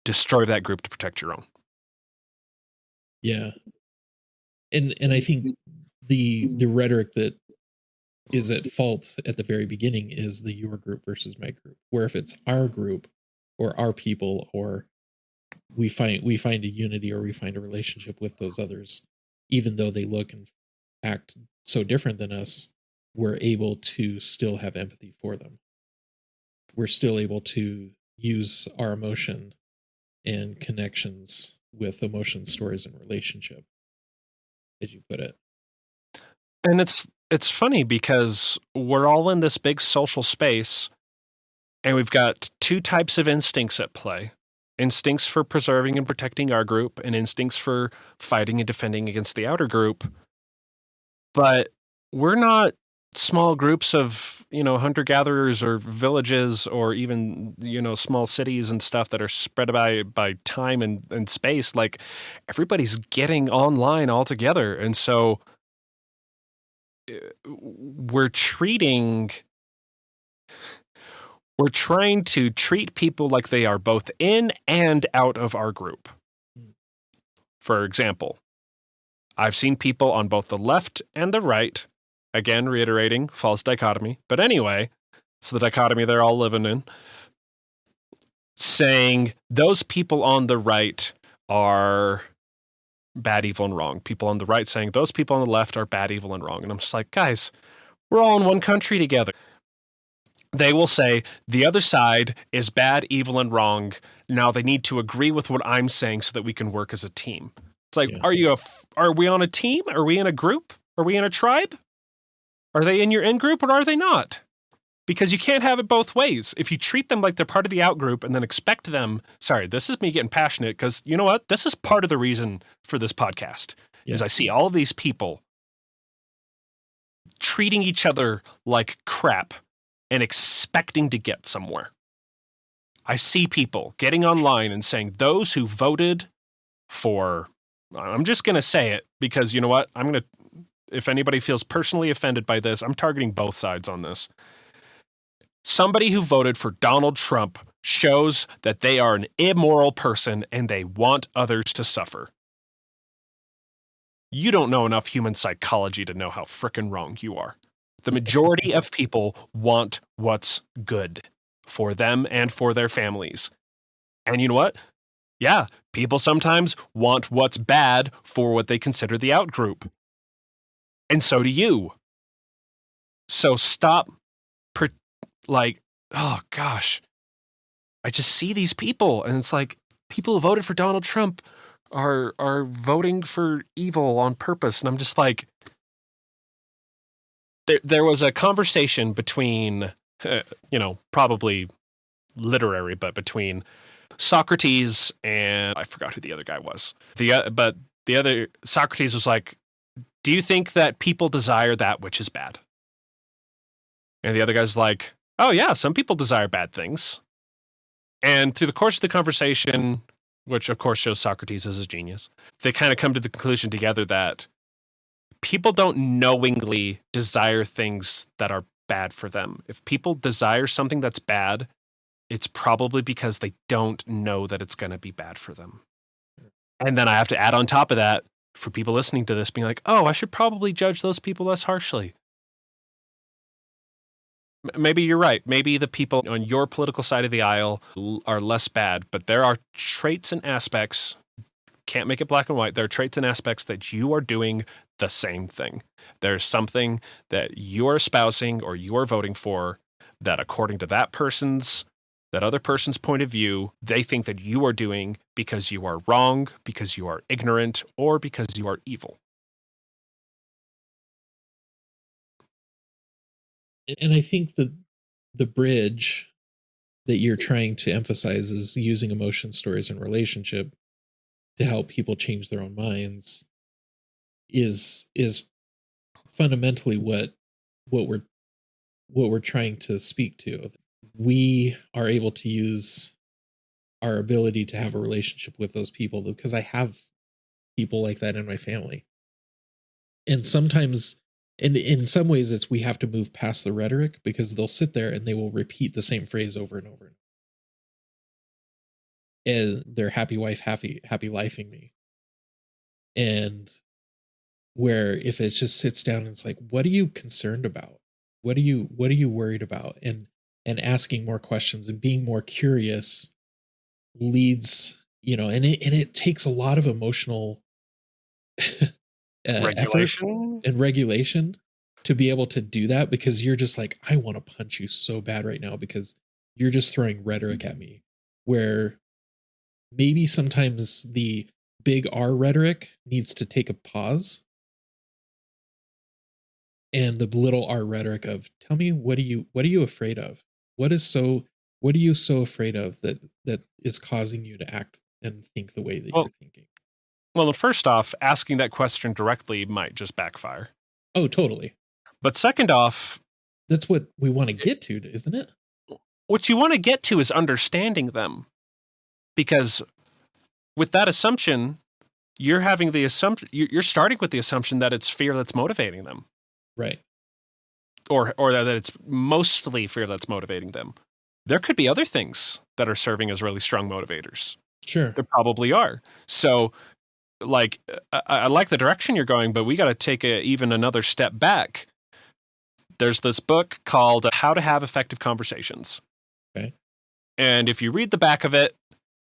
A: destroy that group to protect your own.
B: Yeah. And I think the rhetoric that is at fault at the very beginning is the your group versus my group. Where if it's our group or our people, or we find a unity or we find a relationship with those others, even though they look and act so different than us, we're able to still have empathy for them. We're still able to use our emotion and connections with emotion, stories, and relationship, as you put it.
A: And it's funny because we're all in this big social space, and we've got two types of instincts at play. Instincts for preserving and protecting our group, and instincts for fighting and defending against the outer group. But we're not small groups of, hunter gatherers or villages or even, small cities and stuff that are spread by time and space. Like, everybody's getting online all together. And so we're trying to treat people like they are both in and out of our group. For example, I've seen people on both the left and the right, again, reiterating false dichotomy, but anyway, it's the dichotomy they're all living in, saying those people on the right are bad, evil, and wrong. People on the right saying those people on the left are bad, evil, and wrong. And I'm just like, guys, we're all in one country together. They will say the other side is bad, evil, and wrong. Now they need to agree with what I'm saying so that we can work as a team. It's like,
B: Yeah.
A: are we on a team? Are we in a group? Are we in a tribe? Are they in your in group or are they not? Because you can't have it both ways. If you treat them like they're part of the out group and then expect them, sorry, this is me getting passionate because you know what? This is part of the reason for this podcast is
B: Yeah.
A: I see all of these people treating each other like crap and expecting to get somewhere. I see people getting online and saying those who voted for, I'm just going to say it because you know what? If anybody feels personally offended by this, I'm targeting both sides on this. Somebody who voted for Donald Trump shows that they are an immoral person and they want others to suffer. You don't know enough human psychology to know how frickin' wrong you are. The majority of people want what's good for them and for their families. And you know what? Yeah, people sometimes want what's bad for what they consider the out group. And so do you. So stop, oh gosh. I just see these people and it's like people who voted for Donald Trump are voting for evil on purpose. And I'm just like, there was a conversation between, probably literary, but between Socrates and I forgot who the other guy was. But the other Socrates was like, "Do you think that people desire that which is bad?" And the other guy's like, "Oh yeah, some people desire bad things." And through the course of the conversation, which of course shows Socrates as a genius, they kind of come to the conclusion together that people don't knowingly desire things that are bad for them. If people desire something that's bad, it's probably because they don't know that it's going to be bad for them. And then I have to add on top of that, for people listening to this being like, oh, I should probably judge those people less harshly. Maybe you're right. Maybe the people on your political side of the aisle are less bad, but there are traits and aspects, can't make it black and white. There are traits and aspects that you are doing the same thing. There's something that you're espousing or you're voting for that, according to that other person's point of view, they think that you are doing because you are wrong, because you are ignorant, or because you are evil.
B: And I think the bridge that you're trying to emphasize is using emotion stories and relationship to help people change their own minds is fundamentally what we're trying to speak to. We are able to use our ability to have a relationship with those people because I have people like that in my family. And sometimes, and in some ways, it's we have to move past the rhetoric because they'll sit there and they will repeat the same phrase over and over. And they're happy wife, happy lifing me. And where if it just sits down and it's like, what are you concerned about? What are you worried about? And asking more questions and being more curious leads, and it takes a lot of emotional effort
A: Regulation?
B: and regulation to be able to do that, because you're just like, I want to punch you so bad right now because you're just throwing rhetoric at me, where maybe sometimes the big R rhetoric needs to take a pause, and the little R rhetoric of, tell me, what are you afraid of? What are you so afraid of that is causing you to act and think the way that you're thinking?
A: Well, first off, asking that question directly might just backfire.
B: Oh, totally.
A: But second off,
B: that's what we want to get to, isn't it?
A: What you want to get to is understanding them. Because with that assumption, you're starting with the assumption that it's fear that's motivating them.
B: Right.
A: Or that it's mostly fear that's motivating them. There could be other things that are serving as really strong motivators.
B: Sure.
A: There probably are. So, like, I like the direction you're going, but we got to take even another step back. There's this book called How to Have Effective Conversations.
B: Okay.
A: And if you read the back of it,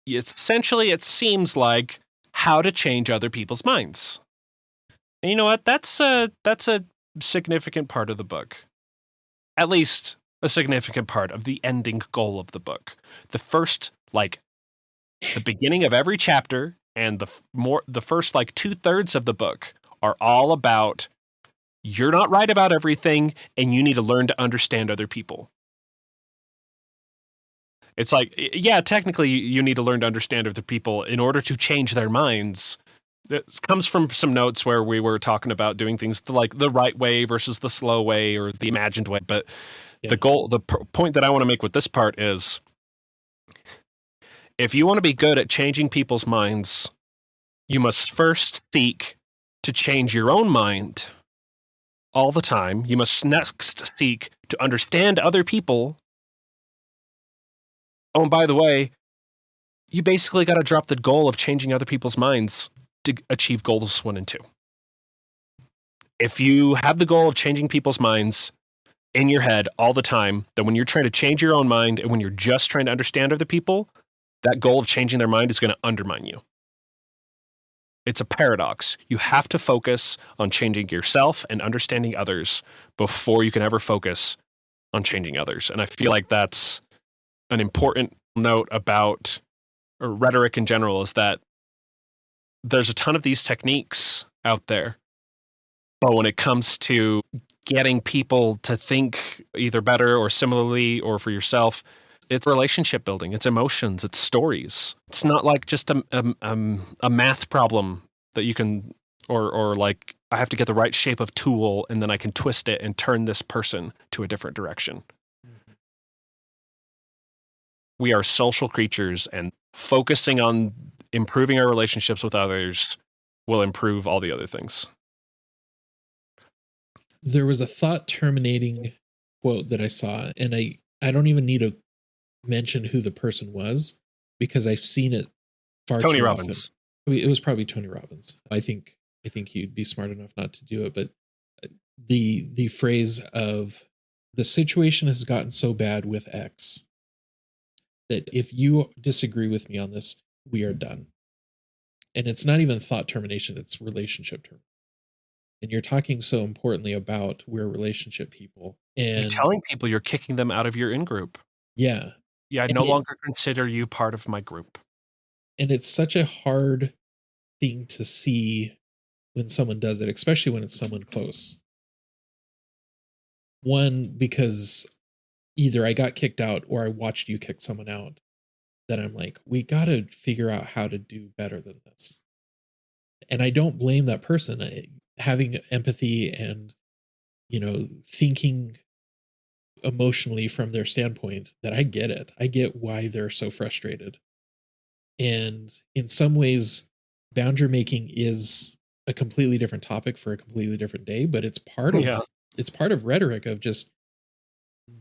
A: essentially it seems like how to change other people's minds. And you know what? That's a significant part of the book. At least a significant part of the ending goal of the book. The first, the beginning of every chapter and the first 2/3 of the book are all about, you're not right about everything and you need to learn to understand other people. It's like, yeah, technically you need to learn to understand other people in order to change their minds. It comes from some notes where we were talking about doing things the right way versus the slow way or the imagined way. But yeah, the point that I want to make with this part is, if you want to be good at changing people's minds, you must first seek to change your own mind all the time. You must next seek to understand other people. Oh, and by the way, you basically got to drop the goal of changing other people's minds to achieve goals 1 and 2. If you have the goal of changing people's minds in your head all the time, then when you're trying to change your own mind and when you're just trying to understand other people, that goal of changing their mind is going to undermine you. It's a paradox. You have to focus on changing yourself and understanding others before you can ever focus on changing others. And I feel like that's an important note about rhetoric in general, is that there's a ton of these techniques out there. But when it comes to getting people to think either better or similarly or for yourself, it's relationship building, it's emotions, it's stories. It's not like just a math problem that you can, or like, I have to get the right shape of tool and then I can twist it and turn this person to a different direction. Mm-hmm. We are social creatures, and focusing on improving our relationships with others will improve all the other things.
B: There was a thought terminating quote that I saw, and I don't even need to mention who the person was because I've seen it far
A: Tony
B: too
A: Robbins.
B: Often. It was probably Tony Robbins. I think he'd be smart enough not to do it, but the phrase of the situation has gotten so bad with X that if you disagree with me on this, we are done. And it's not even thought termination, it's relationship term. And you're talking so importantly about we're relationship people.
A: You're
B: And
A: telling people you're kicking them out of your in-group.
B: yeah.
A: Yeah, I
B: And
A: no longer consider you part of my group.
B: and it's such a hard thing to see when someone does it, especially when it's someone close. One, because either I got kicked out or I watched you kick someone out, that I'm like, we got to figure out how to do better than this. And I don't blame that person. Having empathy and, thinking emotionally from their standpoint, that I get it. I get why they're so frustrated. And in some ways, boundary making is a completely different topic for a completely different day, but it's part of
A: Yeah.
B: it's part of rhetoric of just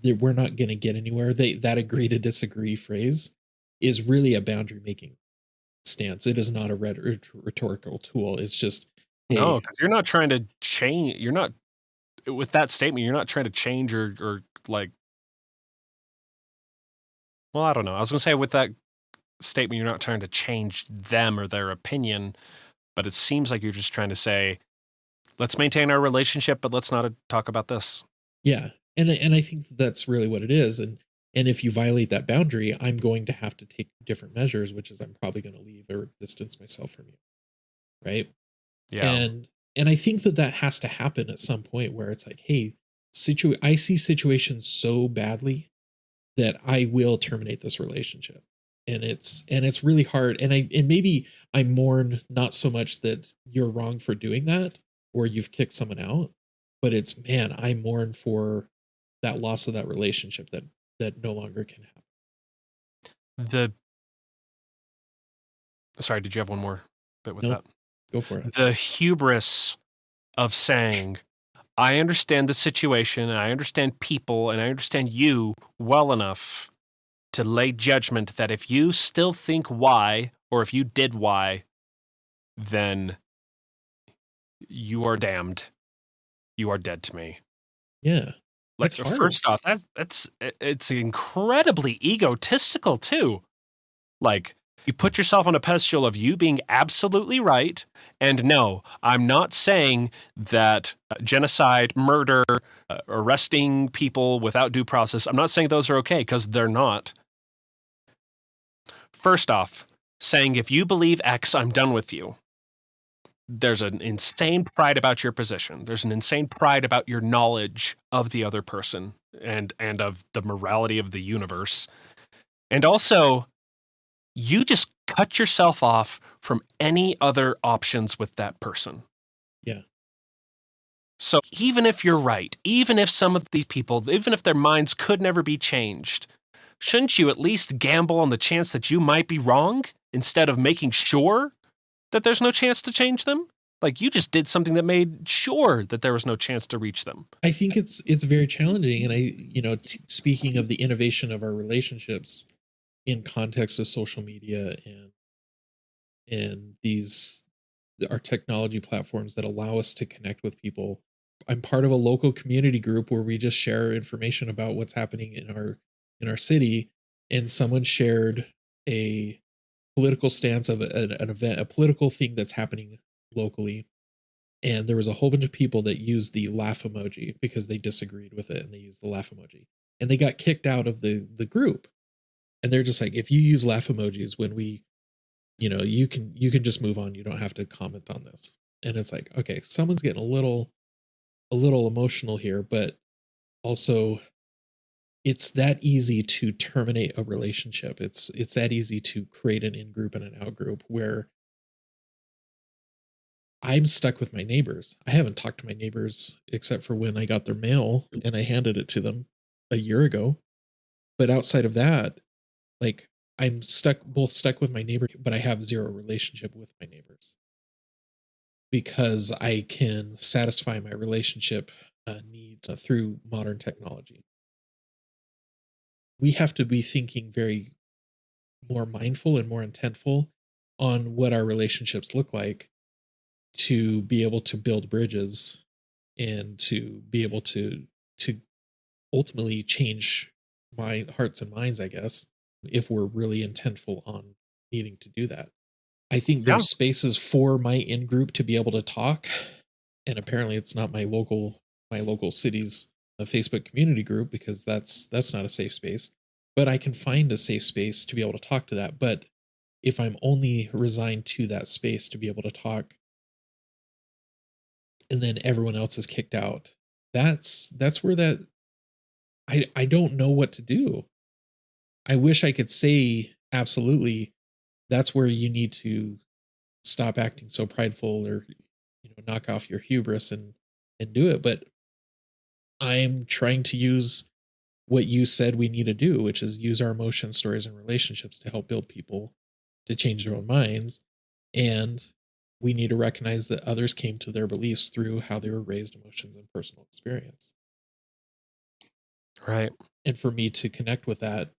B: that we're not going to get anywhere. That agree to disagree phrase is really a boundary making stance. It is not a rhetorical tool. It's just, hey,
A: No, because you're not trying to change. You're not with that statement. You're not trying to change or like. Well, I don't know. I was going to say with that statement, you're not trying to change them or their opinion, but it seems like you're just trying to say, let's maintain our relationship, but let's not talk about this.
B: yeah. And I think that's really what it is. And if you violate that boundary, I'm going to have to take different measures, which is I'm probably going to leave or distance myself from you. Right.
A: Yeah.
B: And I think that has to happen at some point where it's like, hey, I see situations so badly that I will terminate this relationship. And it's really hard. And maybe I mourn not so much that you're wrong for doing that or you've kicked someone out, but it's, man, I mourn for that loss of that relationship that no longer can happen.
A: Sorry, did you have one more bit with
B: No,
A: that?
B: go for it.
A: The hubris of saying, I understand the situation and I understand people and I understand you well enough to lay judgment that if you still think Y or if you did Y, then you are damned. You are dead to me.
B: Yeah.
A: Like,
B: That's hard.
A: first off, it's incredibly egotistical too. Like, you put yourself on a pedestal of you being absolutely right. And no, I'm not saying that genocide, murder, arresting people without due process, I'm not saying those are okay, because they're not. First off, saying if you believe X, I'm done with you. There's an insane pride about your position. There's an insane pride about your knowledge of the other person and of the morality of the universe. And also, you just cut yourself off from any other options with that person.
B: Yeah.
A: So even if you're right, even if some of these people, even if their minds could never be changed, shouldn't you at least gamble on the chance that you might be wrong instead of making sure that there's no chance to change them? Like, you just did something that made sure that there was no chance to reach them.
B: I think it's very challenging. And speaking of the innovation of our relationships in context of social media and these our technology platforms that allow us to connect with people. I'm part of a local community group where we just share information about what's happening in our city, and someone shared a political stance of an event, a political thing that's happening locally. And there was a whole bunch of people that used the laugh emoji because they disagreed with it, and they used the laugh emoji, and they got kicked out of the group. And they're just like, if you use laugh emojis when we, you can just move on. You don't have to comment on this. And it's like, okay, someone's getting a little emotional here, but also it's that easy to terminate a relationship. It's that easy to create an in group and an out group where I'm stuck with my neighbors. I haven't talked to my neighbors except for when I got their mail and I handed it to them a year ago. But outside of that, like, I'm both stuck with my neighbor, but I have zero relationship with my neighbors because I can satisfy my relationship needs through modern technology. We have to be thinking very more mindful and more intentful on what our relationships look like to be able to build bridges and to be able to ultimately change my hearts and minds, I guess, if we're really intentful on needing to do that. I think
A: Yeah.
B: there's spaces for my in group to be able to talk, and apparently it's not my local city's Facebook community group, because that's not a safe space. But I can find a safe space to be able to talk to that. But if I'm only resigned to that space to be able to talk, and then everyone else is kicked out, that's where that I don't know what to do. I wish I could say absolutely that's where you need to stop acting so prideful, or knock off your hubris and do it. But I'm trying to use what you said we need to do, which is use our emotions, stories, and relationships to help build people to change their own minds. And we need to recognize that others came to their beliefs through how they were raised, emotions, and personal experience.
A: Right.
B: And for me to connect with that,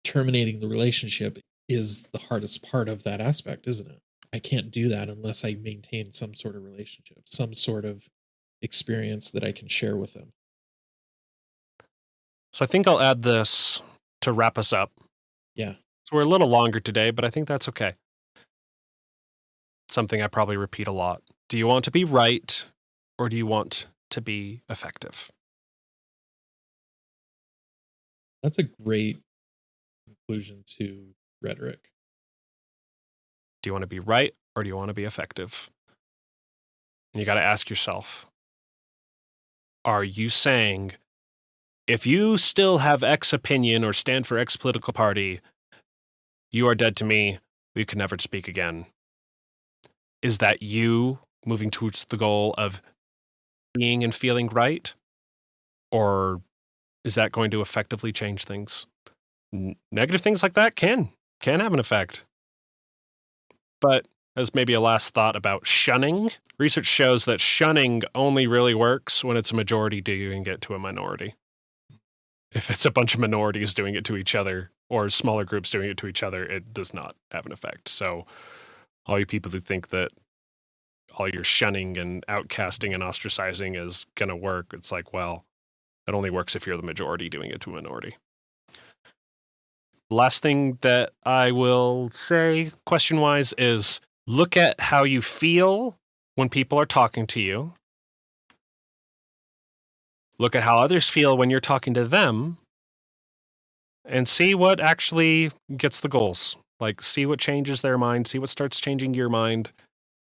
B: terminating the relationship is the hardest part of that aspect, isn't it? I can't do that unless I maintain some sort of relationship, some sort of experience that I can share with them.
A: So I think I'll add this to wrap us up.
B: Yeah.
A: So we're a little longer today, but I think that's okay. Something I probably repeat a lot. Do you want to be right, or do you want to be effective?
B: That's a great conclusion to rhetoric.
A: Do you want to be right, or do you want to be effective? And you got to ask yourself, are you saying, if you still have X opinion or stand for X political party, you are dead to me, we could never speak again? Is that you moving towards the goal of being and feeling right? Or is that going to effectively change things? Negative things like that can have an effect. But as maybe a last thought about shunning, research shows that shunning only really works when it's a majority doing it to a minority. If it's a bunch of minorities doing it to each other, or smaller groups doing it to each other, it does not have an effect. So all you people who think that all your shunning and outcasting and ostracizing is going to work, it's like, well, it only works if you're the majority doing it to a minority. Last thing that I will say, question-wise, is look at how you feel when people are talking to you. Look at how others feel when you're talking to them, and see what actually gets the goals. Like, see what changes their mind, see what starts changing your mind,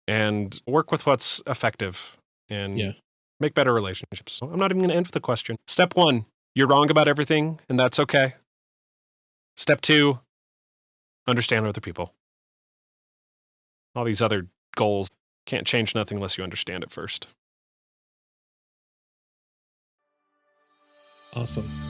A: and work with what's effective and make better relationships. So I'm not even going to end with a question. Step 1, you're wrong about everything, and that's okay. Step 2, understand other people. All these other goals can't change nothing unless you understand it first.
B: Awesome.